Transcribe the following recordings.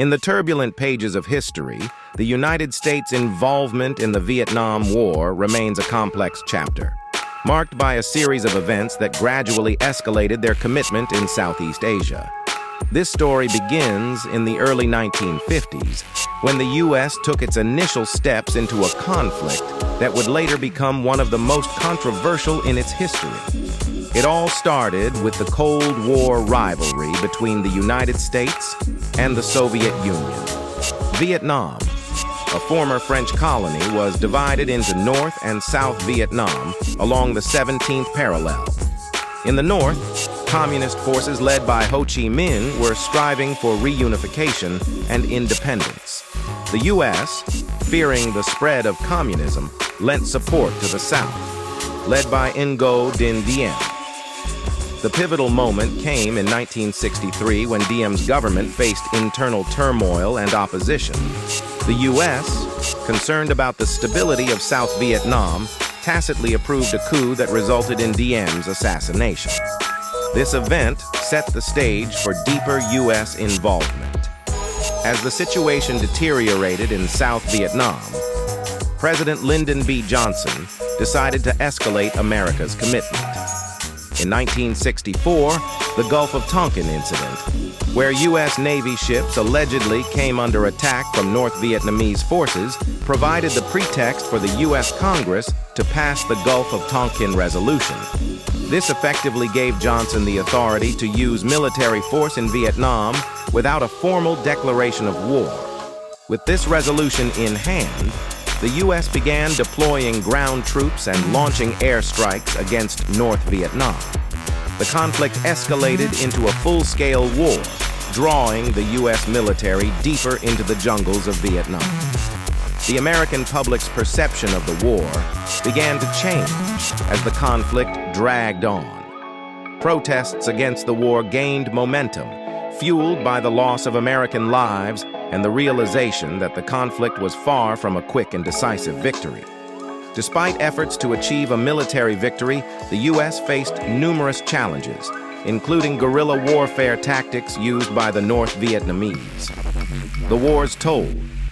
In the turbulent pages of history, the United States' involvement in the Vietnam War remains a complex chapter, marked by a series of events that gradually escalated their commitment in Southeast Asia. This story begins in the early 1950s, when the U.S. took its initial steps into a conflict that would later become one of the most controversial in its history. It all started with the Cold War rivalry between the United States and the Soviet Union. Vietnam, a former French colony, was divided into North and South Vietnam along the 17th parallel. In the North, communist forces led by Ho Chi Minh were striving for reunification and independence. The U.S., fearing the spread of communism, lent support to the South, led by Ngo Dinh Diem. The pivotal moment came in 1963 when Diem's government faced internal turmoil and opposition. The U.S., concerned about the stability of South Vietnam, tacitly approved a coup that resulted in Diem's assassination. This event set the stage for deeper U.S. involvement. As the situation deteriorated in South Vietnam, President Lyndon B. Johnson decided to escalate America's commitment. In 1964, the Gulf of Tonkin incident, where U.S. Navy ships allegedly came under attack from North Vietnamese forces, provided the pretext for the U.S. Congress to pass the Gulf of Tonkin Resolution. This effectively gave Johnson the authority to use military force in Vietnam without a formal declaration of war. With this resolution in hand, the U.S. began deploying ground troops and launching airstrikes against North Vietnam. The conflict escalated into a full-scale war, drawing the U.S. military deeper into the jungles of Vietnam. The American public's perception of the war began to change as the conflict dragged on. Protests against the war gained momentum, fueled by the loss of American lives and the realization that the conflict was far from a quick and decisive victory. Despite efforts to achieve a military victory, the U.S. faced numerous challenges, including guerrilla warfare tactics used by the North Vietnamese. The war's toll,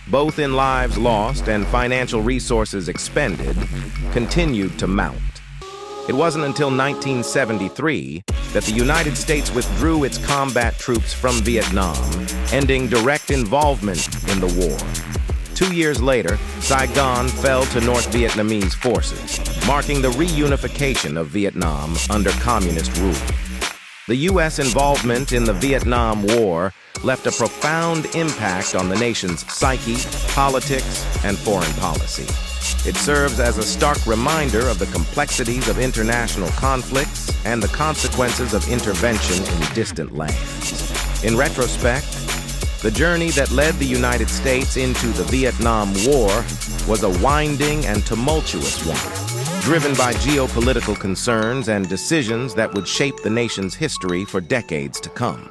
both in lives lost and financial resources expended, continued to mount. It wasn't until 1973 that the United States withdrew its combat troops from Vietnam, ending direct involvement in the war. 2 years later, Saigon fell to North Vietnamese forces, marking the reunification of Vietnam under communist rule. The U.S. involvement in the Vietnam War left a profound impact on the nation's psyche, politics, and foreign policy. It serves as a stark reminder of the complexities of international conflicts and the consequences of intervention in distant lands. In retrospect, the journey that led the United States into the Vietnam War was a winding and tumultuous one, driven by geopolitical concerns and decisions that would shape the nation's history for decades to come.